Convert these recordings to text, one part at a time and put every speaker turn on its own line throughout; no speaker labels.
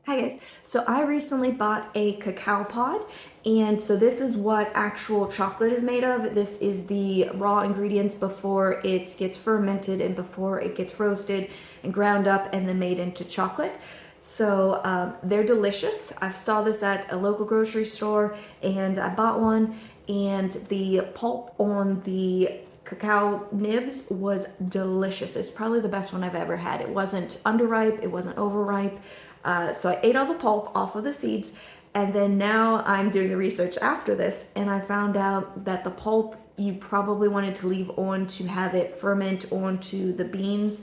Hi guys, so I recently bought a cacao pod, and so this is what actual chocolate is made of. This is the raw ingredients before it gets fermented and before it gets roasted and ground up and then made into chocolate. So they're delicious. I saw this at a local grocery store and I bought one, and the pulp on the cacao nibs was delicious. It's probably the best one I've ever had. It wasn't underripe, it wasn't overripe. So I ate all the pulp off of the seeds, and then now I'm doing the research after this, and I found out that the pulp you probably wanted to leave on to have it ferment onto the beans,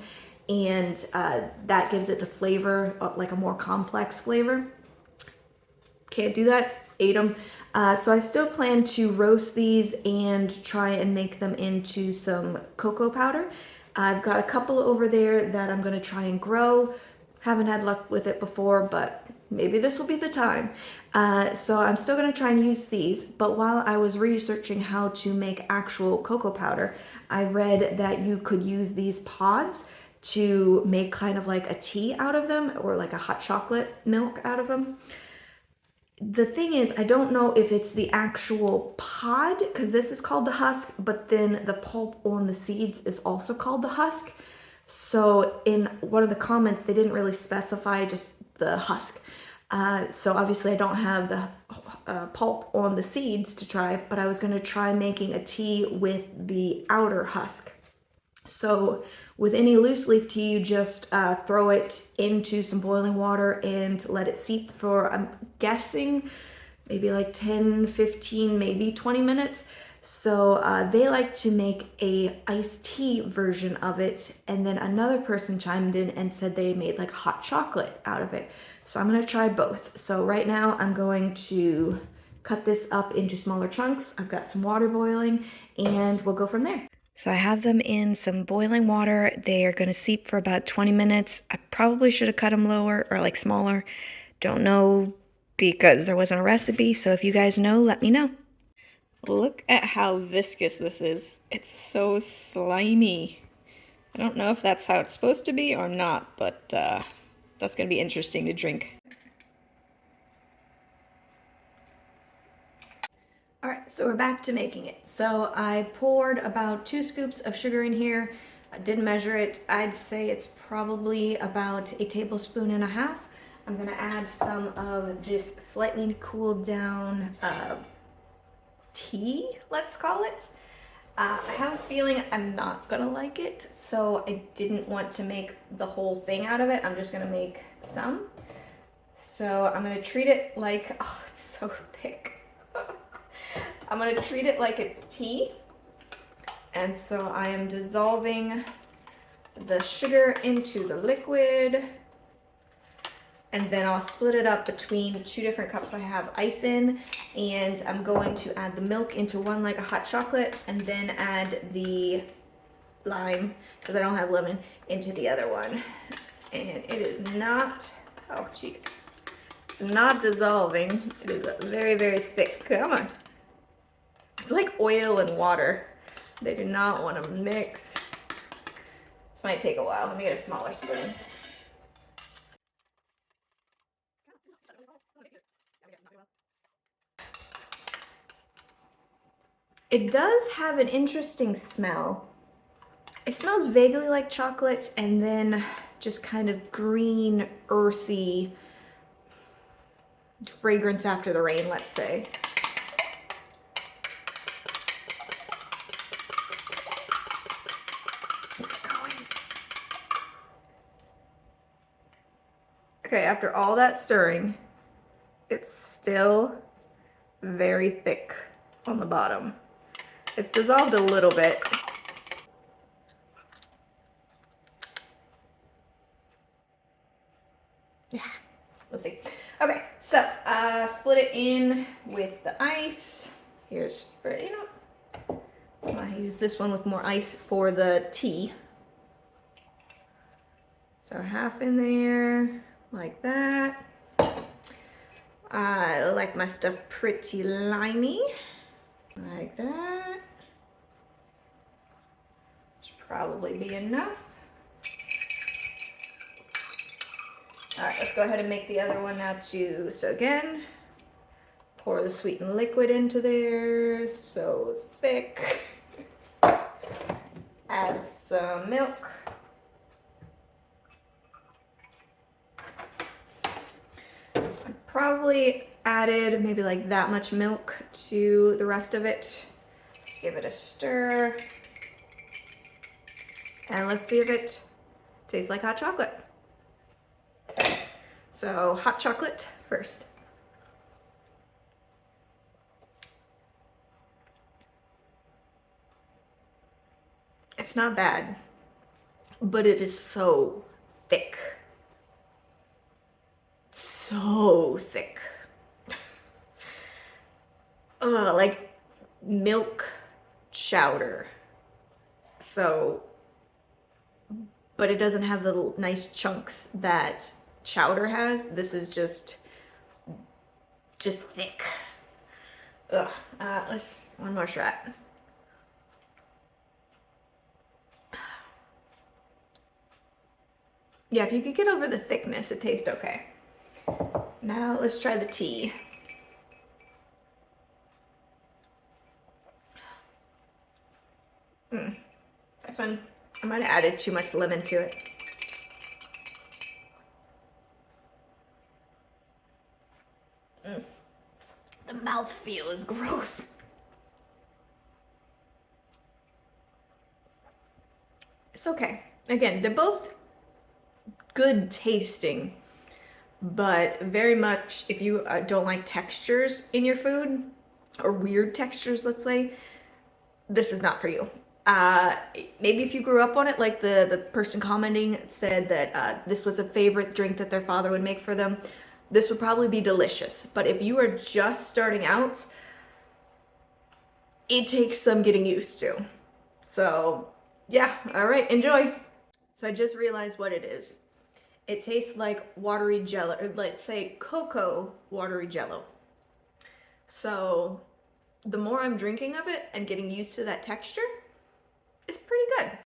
and that gives it the flavor, like a more complex flavor. Can't do that. Ate them. So I still plan to roast these and try and make them into some cocoa powder. I've got a couple over there that I'm going to try and grow. Haven't had luck with it before, but maybe this will be the time. So I'm still going to try and use these. But while I was researching how to make actual cocoa powder, I read that you could use these pods to make kind of like a tea out of them, or like a hot chocolate milk out of them. The thing is, I don't know if it's the actual pod, because this is called the husk, but then the pulp on the seeds is also called the husk. So in one of the comments, they didn't really specify just the husk. So obviously I don't have the pulp on the seeds to try, but I was going to try making a tea with the outer husk. So with any loose leaf tea, you just throw it into some boiling water and let it seep for, I'm guessing, maybe like 10, 15, maybe 20 minutes. So they like to make a iced tea version of it. And then another person chimed in and said they made like hot chocolate out of it. So I'm gonna try both. So right now I'm going to cut this up into smaller chunks. I've got some water boiling and we'll go from there. So I have them in some boiling water. They are going to seep for about 20 minutes. I probably should have cut them lower or like smaller. Don't know because there wasn't a recipe. So if you guys know, let me know. Look at how viscous this is. It's so slimy. I don't know if that's how it's supposed to be or not, but that's going to be interesting to drink. All right, so we're back to making it. So I poured about 2 scoops of sugar in here. I didn't measure it. I'd say it's probably about a tablespoon and a half. I'm gonna add some of this slightly cooled down tea, let's call it. I have a feeling I'm not gonna like it, so I didn't want to make the whole thing out of it. I'm just gonna make some. So I'm gonna treat it like, oh, it's so thick. I'm gonna treat it like it's tea. And so I am dissolving the sugar into the liquid, and then I'll split it up between 2 different cups I have ice in, and I'm going to add the milk into one like a hot chocolate, and then add the lime, because I don't have lemon, into the other one. And it is not, oh jeez, not dissolving. It is very, very thick. Come on. It's like oil and water. They do not want to mix. This might take a while. Let me get a smaller spoon. It does have an interesting smell. It smells vaguely like chocolate and then just kind of green, earthy fragrance after the rain, let's say. Okay, after all that stirring, it's still very thick on the bottom. It's dissolved a little bit. Yeah, we'll see. Okay, so split it in with the ice. Here's for, you know, I'm gonna use this one with more ice for the tea. So half in there, like that. I like my stuff pretty limey, like that. Should probably be enough. All right, let's go ahead and make the other one now too. So again, pour the sweetened liquid into there, so thick. Add some milk. I probably added maybe like that much milk to the rest of it. Give it a stir. And let's see if it tastes like hot chocolate. So hot chocolate first. It's not bad, but it is so thick. So thick. Like milk chowder. So, but it doesn't have the little nice chunks that chowder has. This is just thick. Ugh. Let's one more shot. Yeah, if you could get over the thickness, it tastes okay. Now let's try the tea. This one, I might have added too much lemon to it. The mouthfeel is gross. It's okay. Again, they're both good tasting, but very much if you don't like textures in your food, or weird textures, let's say, this is not for you. Maybe if you grew up on it, like the person commenting said that this was a favorite drink that their father would make for them, this would probably be delicious. But if you are just starting out, it takes some getting used to. So yeah, all right, enjoy. So I just realized what it is. It tastes like watery jello, or let's say cocoa watery jello. So the more I'm drinking of it and getting used to that texture, it's pretty good.